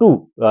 2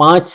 5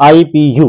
IPU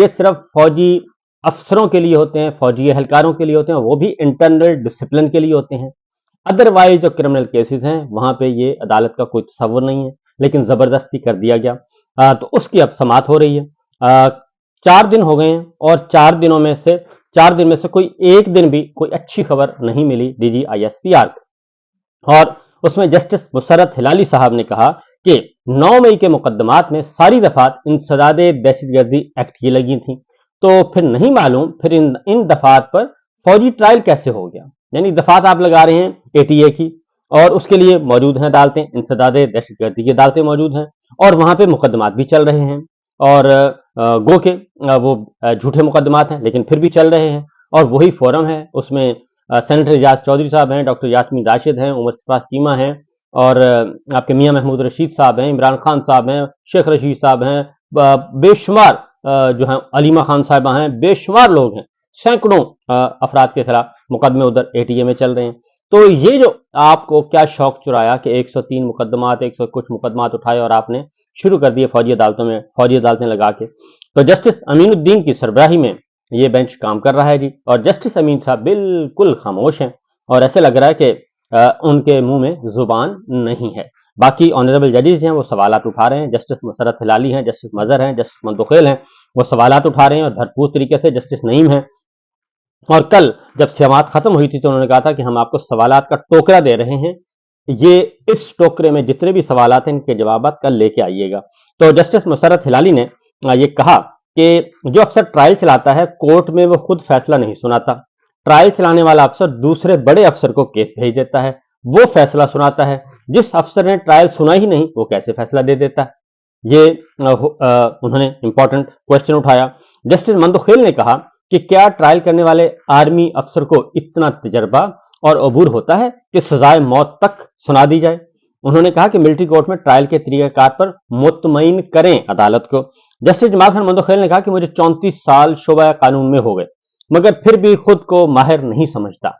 یہ صرف فوجی افسروں کے لیے ہوتے ہیں، فوجی اہلکاروں کے لیے ہوتے ہیں، وہ بھی انٹرنل ڈسپلن کے لیے ہوتے ہیں۔ ادروائز جو کرمنل کیسز ہیں وہاں پہ یہ عدالت کا کوئی تصور نہیں ہے، لیکن زبردستی کر دیا گیا، تو اس کی اب سماعت ہو رہی ہے۔ 4 دن ہو گئے ہیں اور 4 دن میں سے کوئی ایک دن بھی کوئی اچھی خبر نہیں ملی DGISPR کو، اور اس میں جسٹس مسرت ہلالی صاحب نے کہا کہ 9 مئی کے مقدمات میں ساری دفعات انسداد دہشت گردی ایکٹ کی لگی تھیں، تو پھر نہیں معلوم پھر ان دفعات پر فوجی ٹرائل کیسے ہو گیا۔ یعنی دفعات آپ لگا رہے ہیں ATA کی، اور اس کے لیے موجود ہیں عدالتیں، انسداد دہشت گردی کی عدالتیں موجود ہیں، اور وہاں پہ مقدمات بھی چل رہے ہیں، اور گو کہ وہ جھوٹے مقدمات ہیں لیکن پھر بھی چل رہے ہیں، اور وہی فورم ہے، اس میں سینیٹر اعجاز چودھری صاحب ہیں، ڈاکٹر یاسمین راشد ہیں، عمر صفا چیمہ ہیں، اور آپ کے میاں محمود رشید صاحب ہیں، عمران خان صاحب ہیں، شیخ رشید صاحب ہیں، بے شمار جو ہیں علیمہ خان صاحبہ ہیں، بے شمار لوگ ہیں، سینکڑوں افراد کے خلاف مقدمے ادھر ATA میں چل رہے ہیں۔ تو یہ جو آپ کو کیا شوق چرایا کہ 103 مقدمات، 100 کچھ مقدمات اٹھائے اور آپ نے شروع کر دیے فوجی عدالتوں میں فوجی عدالتیں لگا کے، تو جسٹس امین الدین کی سربراہی میں یہ بینچ کام کر رہا ہے جی، اور جسٹس امین صاحب بالکل خاموش ہیں، اور ایسے لگ رہا ہے کہ ان کے منہ میں زبان نہیں ہے۔ باقی آنریبل ججز ہیں وہ سوالات اٹھا رہے ہیں، جسٹس مسرت ہلالی ہیں، جسٹس مظہر ہیں، جسٹس منتخیل ہیں، وہ سوالات اٹھا رہے ہیں، اور بھرپور طریقے سے جسٹس نعیم ہیں۔ اور کل جب سماعت ختم ہوئی تھی تو انہوں نے کہا تھا کہ ہم آپ کو سوالات کا ٹوکرا دے رہے ہیں، یہ اس ٹوکرے میں جتنے بھی سوالات ہیں ان کے جوابات کل لے کے آئیے گا۔ تو جسٹس مسرت ہلالی نے یہ کہا کہ جو افسر ٹرائل چلاتا ہے کورٹ میں وہ خود فیصلہ نہیں سناتا، ٹرائل چلانے والا افسر دوسرے بڑے افسر کو کیس بھیج دیتا ہے، وہ فیصلہ سناتا ہے، جس افسر نے ٹرائل سنا ہی نہیں وہ کیسے فیصلہ دے دیتا ہے۔ یہ انہوں نے امپورٹنٹ کوشچن اٹھایا۔ جسٹس منتخیل نے کہا کہ کیا ٹرائل کرنے والے آرمی افسر کو اتنا تجربہ اور عبور ہوتا ہے کہ سزائے موت تک سنا دی جائے؟ انہوں نے کہا کہ ملٹری کورٹ میں ٹرائل کے طریقہ کار پر مطمئن کریں عدالت کو۔ جسٹس جمال خان منتخیل نے کہا کہ مجھے 34 سال شعبہ قانون میں ہو گئے مگر پھر بھی خود کو ماہر نہیں سمجھتا،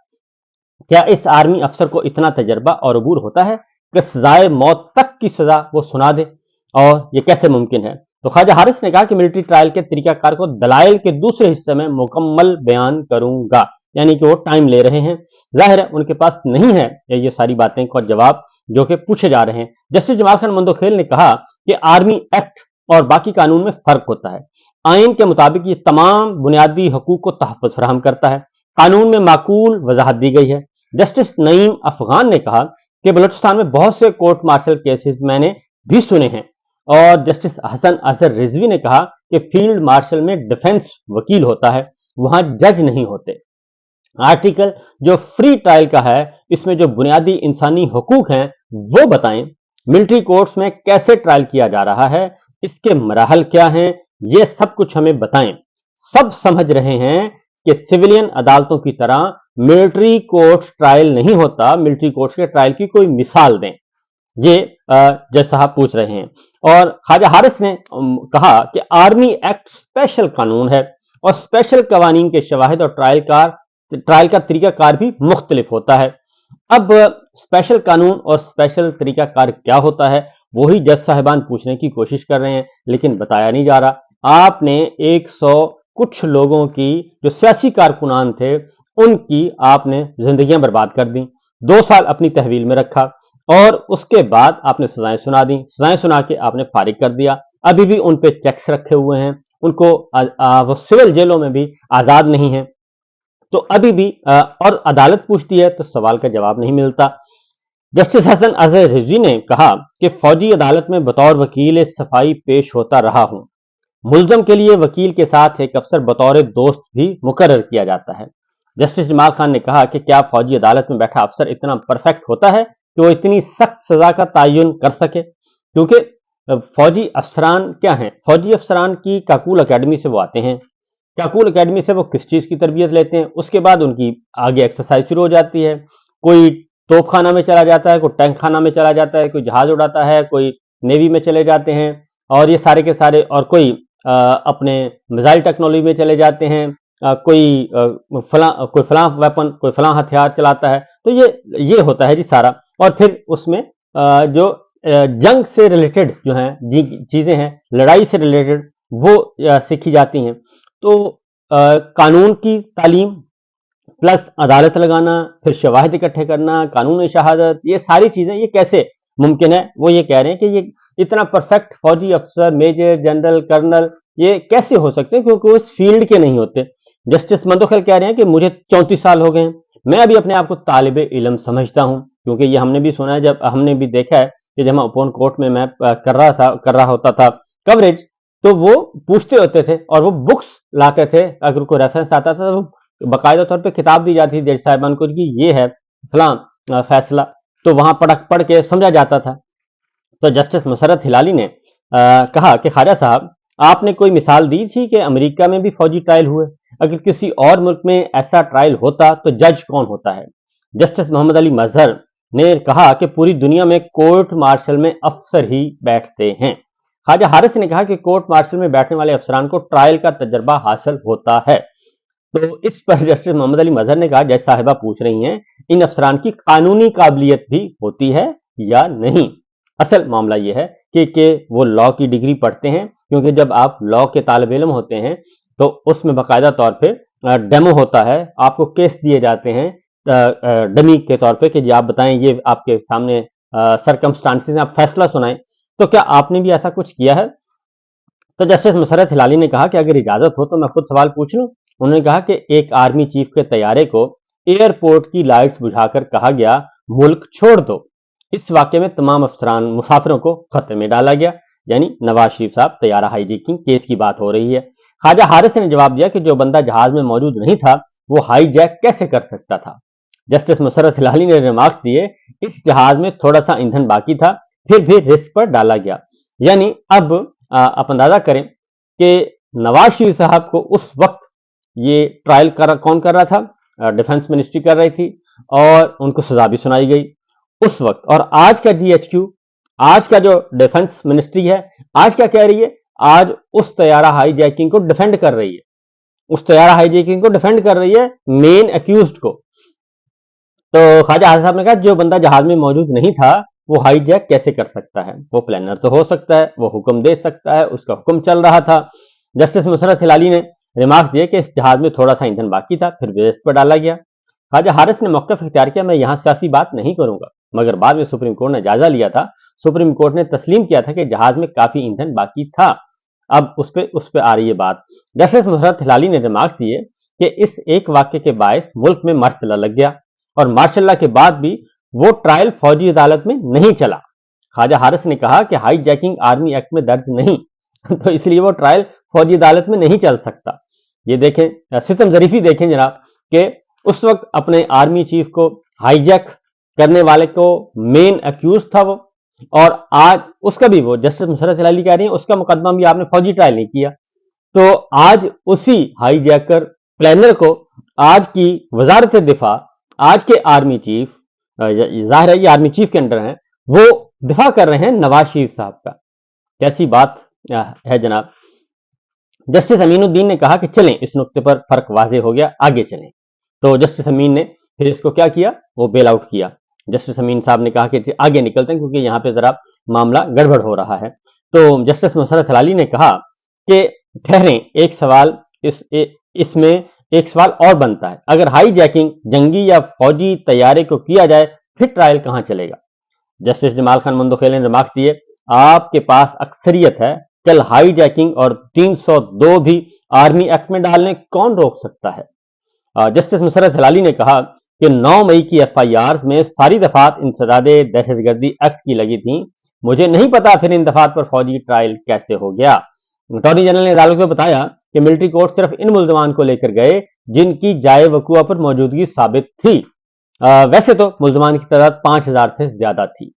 کیا اس آرمی افسر کو اتنا تجربہ اور عبور ہوتا ہے کہ سزائے موت تک کی سزا وہ سنا دے، اور یہ کیسے ممکن ہے؟ تو خواجہ حارث نے کہا کہ ملٹری ٹرائل کے طریقہ کار کو دلائل کے دوسرے حصے میں مکمل بیان کروں گا، یعنی کہ وہ ٹائم لے رہے ہیں، ظاہر ہے ان کے پاس نہیں ہے یہ ساری باتیں کا جواب جو کہ پوچھے جا رہے ہیں۔ جسٹس جمال خان منتخیل نے کہا کہ آرمی ایکٹ اور باقی قانون میں فرق ہوتا ہے، آئین کے مطابق یہ تمام بنیادی حقوق کو تحفظ فراہم کرتا ہے، قانون میں معقول وضاحت دی گئی ہے۔ جسٹس نعیم افغان نے کہا کہ بلوچستان میں بہت سے کورٹ مارشل کیسز میں نے بھی سنے ہیں، اور جسٹس حسن اظہر رضوی نے کہا کہ فیلڈ مارشل میں ڈیفنس وکیل ہوتا ہے، وہاں جج نہیں ہوتے۔ آرٹیکل جو فری ٹرائل کا ہے اس میں جو بنیادی انسانی حقوق ہیں وہ بتائیں، ملٹری کورٹس میں کیسے ٹرائل کیا جا رہا ہے، اس کے مراحل کیا ہیں، یہ سب کچھ ہمیں بتائیں۔ سب سمجھ رہے ہیں کہ سویلین عدالتوں کی طرح ملٹری کورٹ ٹرائل نہیں ہوتا، ملٹری کورٹس کے ٹرائل کی کوئی مثال دیں، یہ جج صاحب پوچھ رہے ہیں۔ اور خواجہ حارث نے کہا کہ آرمی ایکٹ اسپیشل قانون ہے اور اسپیشل قوانین کے شواہد اور ٹرائل کا طریقہ کار بھی مختلف ہوتا ہے۔ اب اسپیشل قانون اور اسپیشل طریقہ کار کیا ہوتا ہے وہی جج صاحبان پوچھنے کی کوشش کر رہے ہیں، لیکن بتایا نہیں جا رہا۔ آپ نے 100 کچھ لوگوں کی جو سیاسی کارکنان تھے ان کی آپ نے زندگیاں برباد کر دیں، 2 سال اپنی تحویل میں رکھا، اور اس کے بعد آپ نے سزائیں سنا دیں، سزائیں سنا کے آپ نے فارغ کر دیا۔ ابھی بھی ان پہ چیکس رکھے ہوئے ہیں، ان کو وہ سول جیلوں میں بھی آزاد نہیں ہیں، تو ابھی بھی اور عدالت پوچھتی ہے تو سوال کا جواب نہیں ملتا۔ جسٹس حسن اظہر رضوی نے کہا کہ فوجی عدالت میں بطور وکیل صفائی پیش ہوتا رہا ہوں، ملزم کے لیے وکیل کے ساتھ ایک افسر بطور دوست بھی مقرر کیا جاتا ہے۔ جسٹس جمال خان نے کہا کہ کیا فوجی عدالت میں بیٹھا افسر اتنا پرفیکٹ ہوتا ہے کہ وہ اتنی سخت سزا کا تعین کر سکے؟ کیونکہ فوجی افسران کیا ہیں، فوجی افسران کی کاکول اکیڈمی سے وہ آتے ہیں، کاکول اکیڈمی سے وہ کس چیز کی تربیت لیتے ہیں، اس کے بعد ان کی آگے ایکسرسائز شروع ہو جاتی ہے، کوئی توپ خانہ میں چلا جاتا ہے، کوئی ٹینک خانہ میں چلا جاتا ہے، کوئی جہاز اڑاتا ہے، کوئی نیوی میں چلے جاتے ہیں، اور یہ سارے کے سارے، اور کوئی اپنے میزائل ٹیکنالوجی میں چلے جاتے ہیں، کوئی فلاں ویپن، کوئی فلاں ہتھیار چلاتا ہے، تو یہ ہوتا ہے جی سارا۔ اور پھر اس میں جو جنگ سے ریلیٹڈ جو ہیں چیزیں ہیں، لڑائی سے ریلیٹڈ وہ سیکھی جاتی ہیں. تو قانون کی تعلیم پلس عدالت لگانا، پھر شواہد اکٹھے کرنا، قانون شہادت، یہ ساری چیزیں یہ کیسے ممکن ہے؟ وہ یہ کہہ رہے ہیں کہ یہ اتنا پرفیکٹ فوجی افسر، میجر جنرل، کرنل یہ کیسے ہو سکتے ہیں کیونکہ وہ اس فیلڈ کے نہیں ہوتے. جسٹس مندوخیل کہہ رہے ہیں کہ مجھے 34 سال ہو گئے ہیں، میں ابھی اپنے آپ کو طالب علم سمجھتا ہوں. کیونکہ یہ ہم نے بھی سنا ہے، جب ہم نے بھی دیکھا ہے کہ جب ہم اپون کورٹ میں کر رہا ہوتا تھا کوریج، تو وہ پوچھتے ہوتے تھے اور وہ بکس لاتے تھے. اگر کوئی ریفرنس آتا تھا تو باقاعدہ طور پہ کتاب دی جاتی تھی جج صاحبان کو کہ یہ ہے فلاں فیصلہ، تو وہاں پڑھ کے سمجھا جاتا تھا. تو جسٹس مسرت ہلالی نے کہا کہ خواجہ صاحب آپ نے کوئی مثال دی تھی کہ امریکہ میں بھی فوجی ٹرائل ہوئے، اگر کسی اور ملک میں ایسا ٹرائل ہوتا تو جج کون ہوتا ہے؟ جسٹس محمد علی مظہر نے کہا کہ پوری دنیا میں کورٹ مارشل میں افسر ہی بیٹھتے ہیں. خواجہ حارث نے کہا کہ کورٹ مارشل میں بیٹھنے والے افسران کو ٹرائل کا تجربہ حاصل ہوتا ہے. تو اس پر جسٹس محمد علی مظہر نے کہا جج صاحبہ پوچھ رہی ہیں ان افسران کی قانونی قابلیت بھی ہوتی ہے یا نہیں؟ اصل معاملہ یہ ہے کہ وہ لاء کی ڈگری پڑھتے ہیں، کیونکہ جب آپ لاء کے طالب علم ہوتے ہیں تو اس میں باقاعدہ طور پہ ڈیمو ہوتا ہے، آپ کو کیس دیے جاتے ہیں ڈمی کے طور پہ کہ جی آپ بتائیں، یہ آپ کے سامنے سرکمسٹانسز ہیں، آپ فیصلہ سنائیں. تو کیا آپ نے بھی ایسا کچھ کیا ہے؟ تو جسٹس مسرت ہلالی نے کہا کہ اگر اجازت ہو تو میں خود سوال پوچھ لوں. انہوں نے کہا کہ ایک آرمی چیف کے طیارے کو ایئرپورٹ کی لائٹس بجھا کر کہا گیا ملک چھوڑ دو. اس واقعے میں تمام مسافروں کو خطرے میں ڈالا گیا. یعنی نواز شریف صاحب طیارہ ہائی جیکنگ کیس کی بات ہو رہی ہے. خواجہ حارث نے جواب دیا کہ جو بندہ جہاز میں موجود نہیں تھا وہ ہائی جیک کیسے کر سکتا تھا؟ جسٹس مسرت ہلالی نے ریمارکس دیے اس جہاز میں تھوڑا سا ایندھن باقی تھا، پھر بھی رسک پر ڈالا گیا. یعنی اب آپ اندازہ کریں کہ نواز شریف صاحب کو اس وقت یہ ٹرائل کون کر رہا تھا؟ ڈیفنس منسٹری کر رہی تھی، اور ان کو سزا بھی سنائی گئی اس وقت. اور آج کا جی ایچ کیو، آج کا جو ڈیفنس منسٹری ہے، آج کیا کہہ رہی ہے؟ آج اس طیارہ ہائی جیکنگ کو ڈیفینڈ کر رہی ہے، اس طیارہ ہائی جیکنگ کو ڈیفینڈ کر رہی ہے، مین ایکیوزڈ کو. تو خواجہ حارث صاحب نے کہا جو بندہ جہاز میں موجود نہیں تھا وہ ہائی جیک کیسے کر سکتا ہے؟ وہ پلانر تو ہو سکتا ہے، وہ حکم دے سکتا ہے، اس کا حکم چل رہا تھا. جسٹس مسرت ہلالی نے ریمارکس دیے کہ اس جہاز میں تھوڑا سا ایندھن باقی تھا، پھر رسک پر ڈالا گیا. خواجہ حارث نے موقف اختیار کیا میں یہاں سیاسی بات نہیں کروں گا، مگر بعد میں سپریم کورٹ نے جائزہ لیا تھا، سپریم کورٹ نے تسلیم کیا تھا کہ جہاز میں کافی ایندھن باقی تھا. اب اس پہ آ رہی ہے بات. جسٹس مسرت ہلالی نے ریمارکس دیے کہ اس ایک واقعے کے باعث ملک میں مارشل لا لگ گیا، اور مارشل لا کے بعد بھی وہ ٹرائل فوجی عدالت میں نہیں چلا. خواجہ حارث نے کہا کہ ہائی جیکنگ آرمی ایکٹ میں درج نہیں تو اس لیے وہ ٹرائل فوجی عدالت میں نہیں چل سکتا. یہ دیکھیں ستم ظریفی دیکھیں جناب کہ اس وقت اپنے آرمی چیف کو ہائی جیک کرنے والے کو مین اکیوز تھا وہ، اور آج اس کا بھی وہ جسٹس مسرت ہلالی کہہ رہی ہیں اس کا مقدمہ بھی آپ نے فوجی ٹرائل نہیں کیا. تو آج اسی ہائی جیکر پلانر کو آج کی وزارت دفاع، آج کے آرمی چیف، ظاہر ہے یہ آرمی چیف کے انڈر ہیں، وہ دفاع کر رہے ہیں نواز شریف صاحب کا. کیسی بات ہے جناب. جسٹس امین الدین نے کہا کہ چلیں اس نقطے پر فرق واضح ہو گیا، آگے چلیں. تو جسٹس امین نے پھر اس کو کیا کیا؟ وہ بیل آؤٹ کیا. جسٹس امین صاحب نے کہا کہ آگے نکلتے ہیں کیونکہ یہاں پہ ذرا معاملہ گڑبڑ ہو رہا ہے. تو جسٹس مسرت ہلالی نے کہا کہ ٹھہریں، ایک سوال اس میں ایک سوال اور بنتا ہے، اگر ہائی جیکنگ جنگی یا فوجی طیارے کو کیا جائے پھر ٹرائل کہاں چلے گا؟ جسٹس جمال خان مندوخیل نے ریمارکس دیے آپ کے پاس اکثریت ہے، کل ہائی جیکنگ اور 302 بھی آرمی ایکٹ میں ڈالنے کون روک سکتا ہے؟ جسٹس مسرت ہلالی نے کہا کہ 9 مئی کی ایف آئی آرز میں ساری دفعات انسداد دہشت گردی ایکٹ کی لگی تھیں، مجھے نہیں پتا پھر ان دفعات پر فوجی ٹرائل کیسے ہو گیا. اٹارنی جنرل نے عدالت کو بتایا کہ ملٹری کورٹ صرف ان ملزمان کو لے کر گئے جن کی جائے وقوع پر موجودگی ثابت تھی، ویسے تو ملزمان کی تعداد 5000 سے زیادہ تھی.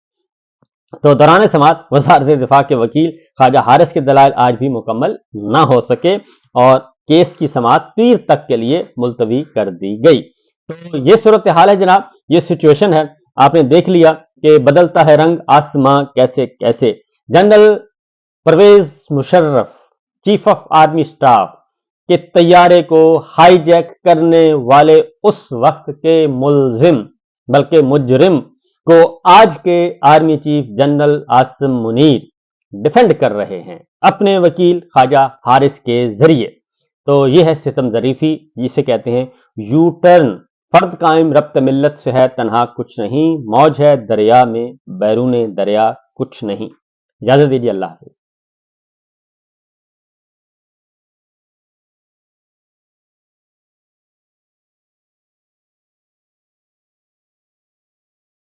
تو دوران سماعت وزارت دفاع کے وکیل خواجہ حارث کے دلائل آج بھی مکمل نہ ہو سکے اور کیس کی سماعت پیر تک کے لیے ملتوی کر دی گئی. تو یہ صورتحال ہے جناب، یہ سچویشن ہے. آپ نے دیکھ لیا کہ بدلتا ہے رنگ آسماں کیسے کیسے. General Pervez Musharraf chief of army staff کے طیارے کو ہائی جیک کرنے والے اس وقت کے ملزم بلکہ مجرم کو آج کے army chief general Asim Munir defend کر رہے ہیں اپنے وکیل خواجہ حارث کے ذریعے۔ تو یہ ہے ستم ظریفی، جسے کہتے ہیں یو ٹرن۔ فرد قائم ربط ملت سے ہے تنہا کچھ نہیں، موج ہے دریا میں بیرون دریا کچھ نہیں۔ اجازت دیجیے، اللہ حافظ۔